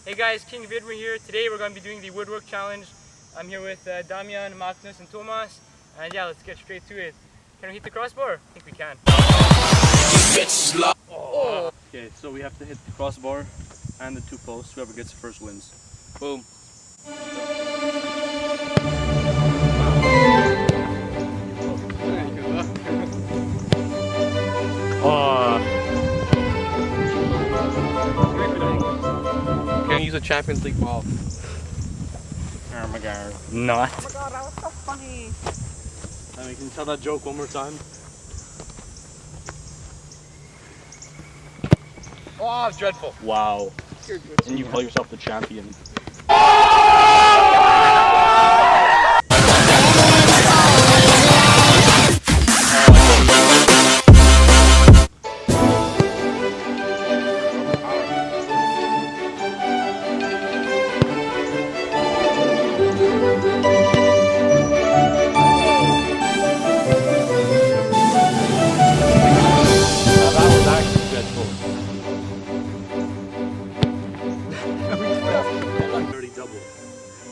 Hey guys, King Vidmer here. Today we're going to be doing the woodwork challenge. I'm here with Damian, Magnus and Thomas. And yeah, let's get straight to it. Can we hit the crossbar? I think we can. Oh. Okay, so we have to hit the crossbar and the two posts. Whoever gets the first wins. Boom. Can't use a Champions League ball. Oh my god. Not. Oh my god, that was so funny. And we can tell that joke one more time. Oh, dreadful. Wow. And you call yourself the champion.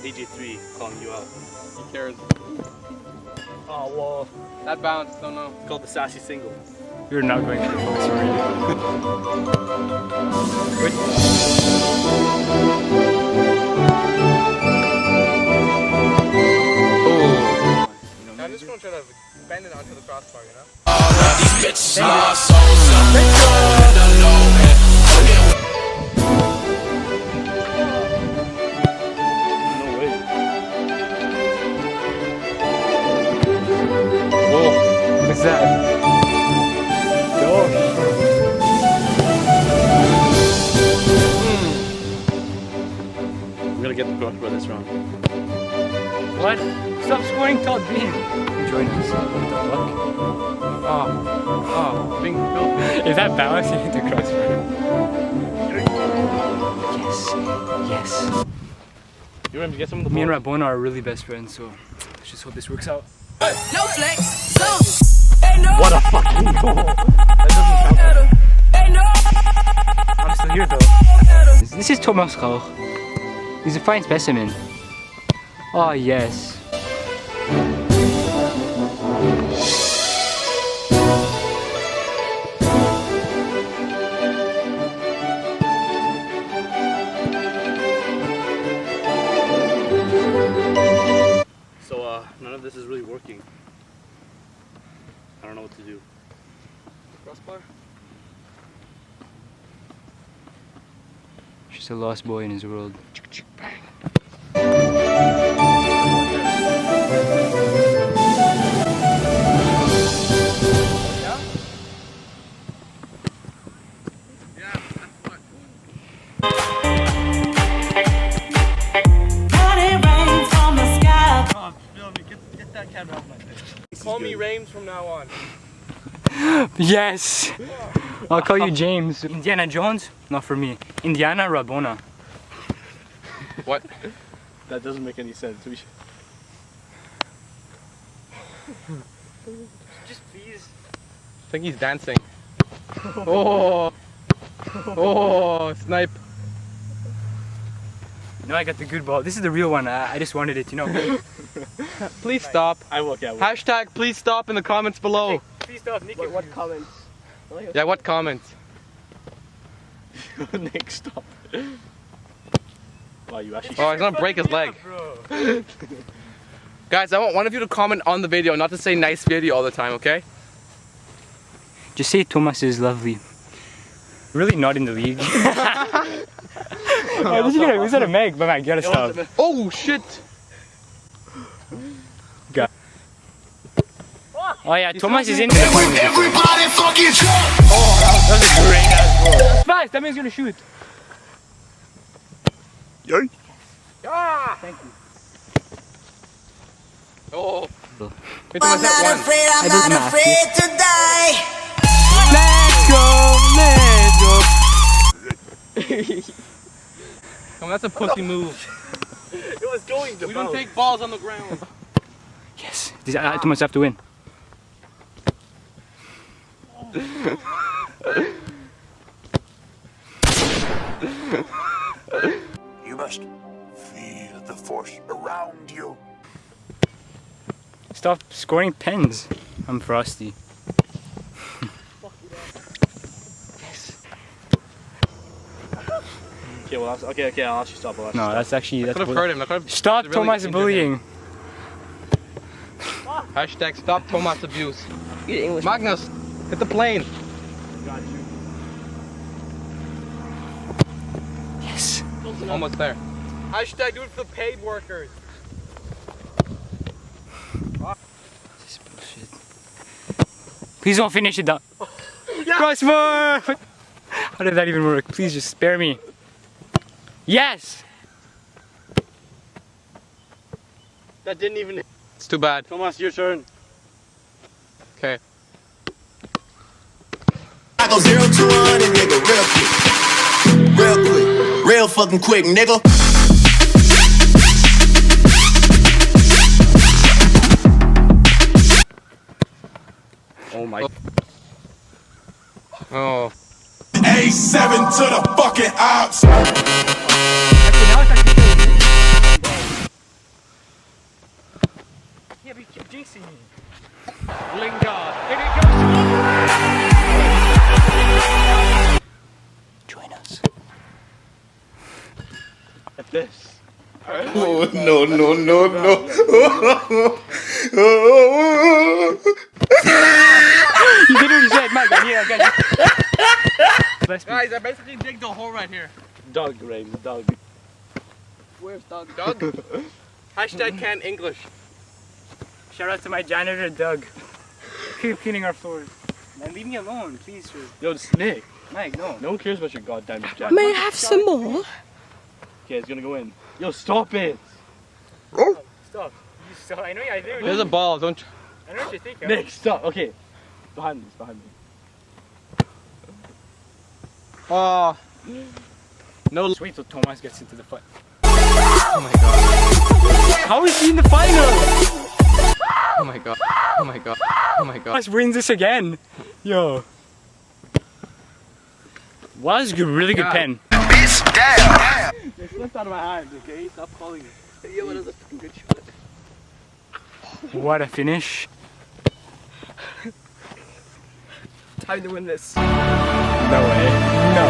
AJ3 calling you out. He cares. Oh, well. That bounce, don't know. It's called the sassy single. You're not going to the post, are you? Oh. I'm just gonna try to bend it onto the crossbar, you know? What's that? Gosh. We're gonna get the crossbar this round. What? Stop scoring top beam. Join us. What the fuck? Oh, being filthy. Is that balance? You hit the crossbar. Yes. You remember to get some of the Me and balls? Rabona are really best friends, so let's just hope this works out. No flex, so they know. What a fucking goal! That They know. I'm still here though. This is Thomas Rauch. He's a fine specimen. Oh yes. So, none of this is really working. I don't know what to do. Crossbar? Just a lost boy in his world. Get that camera off my face. Call me Rames from now on. Yes! I'll call you James. Indiana Jones? Not for me. Indiana Rabona. What? That doesn't make any sense. We should... Just please. I think he's dancing. Oh! Oh, snipe. No, I got the good ball. This is the real one. I just wanted it, you know. Please stop. I will, yeah. Hashtag please stop in the comments below. Please stop, Nick. What comments? Yeah, what comments? Nick, stop. Wow, you actually... Oh, he's gonna break his leg. Bro. Guys, I want one of you to comment on the video, not to say nice video all the time, okay? Just say Thomas is lovely. Really not in the league. Oh, was that a Meg? But man, you gotta stop. Oh shit! Oh yeah, Thomas is in there. Everybody fucking jump. Oh, that was a great ass goal. Fast, that man's gonna shoot. Yay! Ah! Thank you. Oh. I'm not afraid, I'm not afraid to die. Let's go. Come on, that's a pussy move. It was going to We don't take balls on the ground. Yes, Thomas have to win. must feel the force around you. Stop scoring pens. I'm frosty. Okay, well, okay, I'll actually stop. No, that's actually. Could have hurt him. That could've Stop really Thomas injured him. bullying. Hashtag stop Thomas abuse. Magnus, hit the plane. Got you. Yes. Almost there. Hashtag do it for the paid workers. This is bullshit. Please don't finish it down. Crossbar! How did that even work? Please just spare me. Yes! That didn't even. It's too bad. Thomas, your turn. Okay. I go 0 to 100, nigga, real quick. Real quick. Real fucking quick, nigga. Oh my. Oh. A7 to the fucking ops. Okay, now it's actually yeah, but you keep jinxing me. Lingard. Join us. At this. Oh, no, no, no, no. You did what you said, Mike. Yeah, guys. Guys, I basically digged the hole right here. Doug, Rain, Doug. Where's Doug? Doug? Hashtag can't English. Shout out to my janitor, Doug. Keep cleaning our floors. Man, leave me alone, please, sir. Yo, it's Nick. Mike, no. No one cares about your goddamn jacket. May I have some more? Okay, it's gonna go in. Yo, stop it! Stop. You stop. I know I do. There's a ball. Don't. I know what you think. Nick, stop. Okay. Behind me, behind me. Oh. No. Just wait till Thomas gets into the fight. Oh my god. How is he in the final? Oh my god. Oh my god. Oh my god. Thomas wins this again. Yo. Was a really good God. pen. It slipped out of my hand, okay? Stop calling it. Yeah, but it was a fucking good shot. What a finish. Time to win this. No way. No.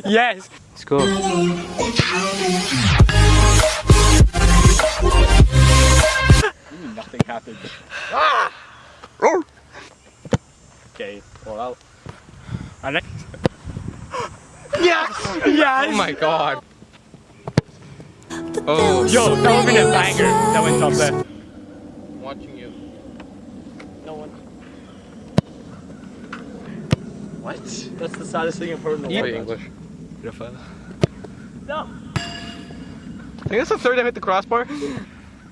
Yes. Let's go. Nothing happened. Okay, well, out. Yes! Yes! Oh my god. Oh. Yo, that would've been a banger. That went top there. Watching you. No one. What? That's the saddest thing I've heard in a Eat while. English. No! I think that's the third time I hit the crossbar.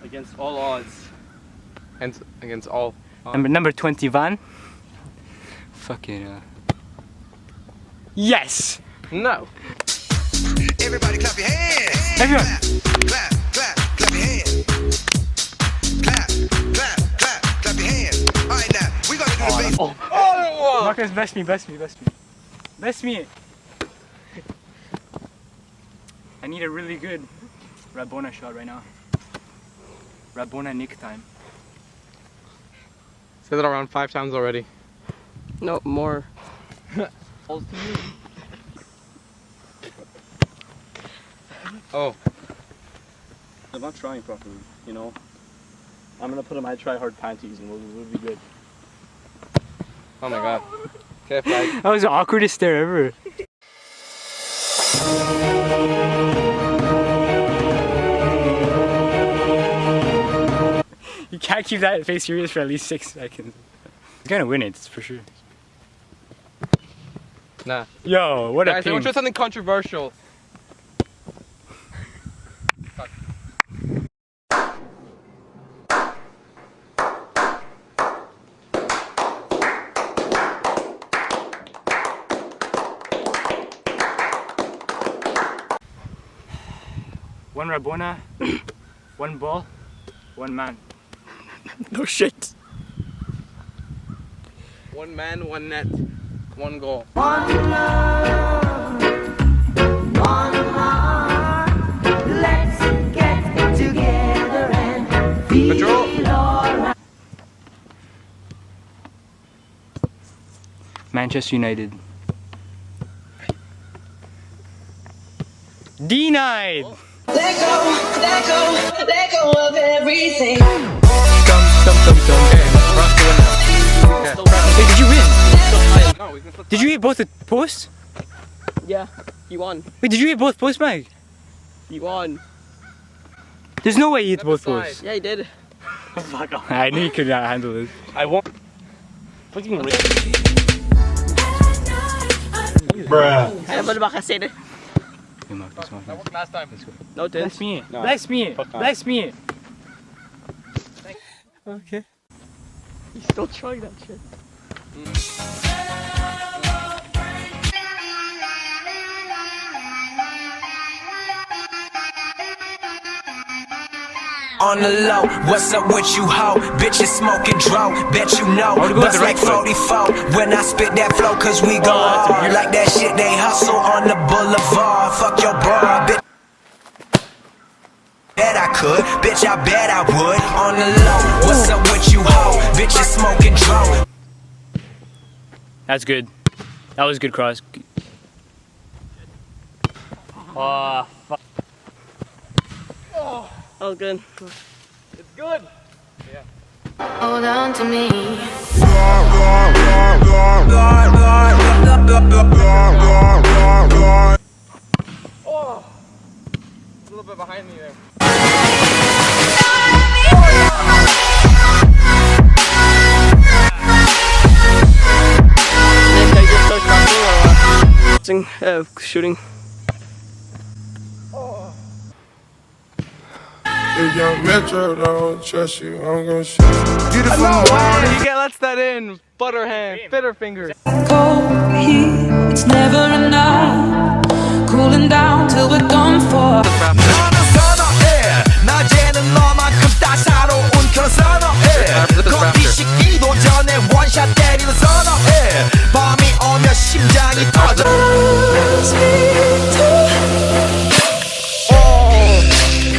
Against all odds. And against all. Number 21. Fucking Yes! No. Everybody clap your hands. Everyone! Clap, clap, clap your hands. Clap, clap, clap, clap your hands. Alright now, we're gonna do the bass. Oh! Marcus, best me. Best me. I need a really good Rabona shot right now. Rabona Nick time. Said that around 5 times already. No, more. Oh. I'm not trying properly, you know? I'm gonna put on my try-hard panties and we'll be good. Oh my god. Okay, flag. That was the awkwardest stare ever. You can't keep that face serious for at least 6 seconds. He's gonna win it, it's for sure. Nah. Yo, what Guys, a I ping. want to try something controversial. One Rabona, one ball, one man. No shit. One man, one net, one goal. One love, one heart. Manchester United. Denied! Let go of everything. Hey, did you win? No, we can flip Did you hit both the posts? Yeah, he won. Wait, did you hit both posts, Mike? He won. There's no way you hit both Step aside. posts. Yeah, he did. Fuck off. I knew you could not handle this. I won't. Fucking rich. Bruh. Ano ba naman kasi na? Hey, Mark, this one. That worked last time. No, Bless me. No. Bless me. Fuck no. Bless me. Okay. He's still trying that shit. On the low, what's up with you, ho? Bitches smoking dro, bet you know. I wanna go with Bust the right like 44 when I spit that flow, cause we go hard. Like that shit they hustle on the boulevard. Fuck your bra, bitch. Bet I could, bitch, I bet I would. On the low, what's up with you, ho? Bitches smoking dro. That's good. That was a good cross. Oh, fuck. All good. It's good. Hold on to me. Oh, a little bit behind me there. Nick, I just start crossing or shooting. If young Metro don't trust you, I'm gonna shoot you. Beautiful morning. You get lets that in. Butter hand, fitter fingers. Cold heat, it's never enough. Cooling down till we're done for. 너는 선어해 낮에는 너만큼 따사로운 그런 선어해 커피 식기도 전에 원샷 때리는 선어해 밤이 오면 심장이 터져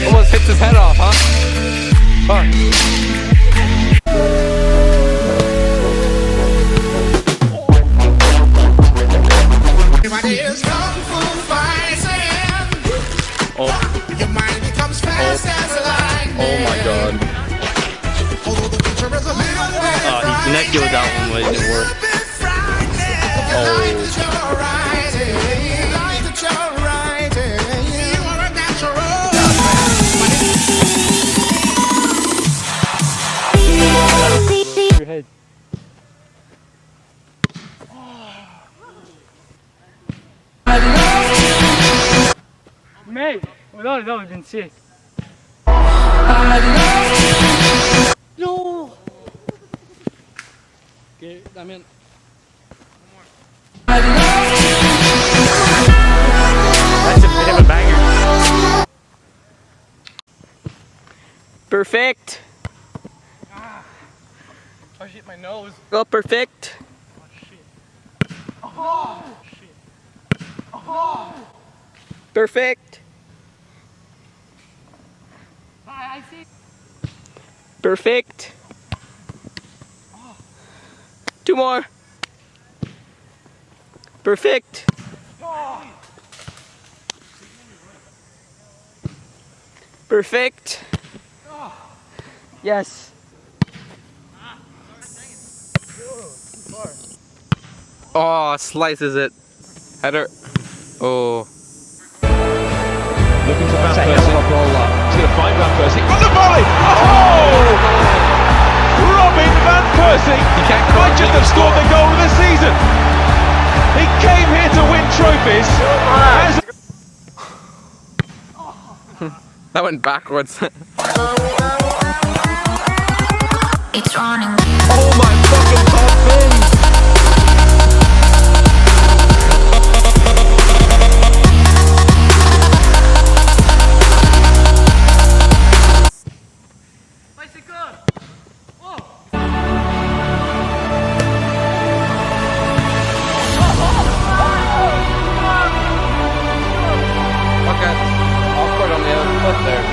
Almost hits his head off, huh? Fuck. Oh my god. Oh, he connected with that one, but it didn't work. Your head. Mate, without a doubt, we've been sick. No! Okay, I'm in. That's a bit of a banger. Perfect! Oh shit, my nose. Go perfect! Perfect! Perfect! Two more! Perfect! Perfect! Yes! Oh, slices it. Header. Oh. Looking to Van Persie. He's going to find Van Persie. On the volley! Oh! Robin Van Persie might just have scored the goal of the season. He came here to win trophies. That went backwards. It's running. Oh my fucking top fin! Okay, awkward on the other foot there.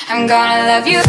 I'm gonna love you.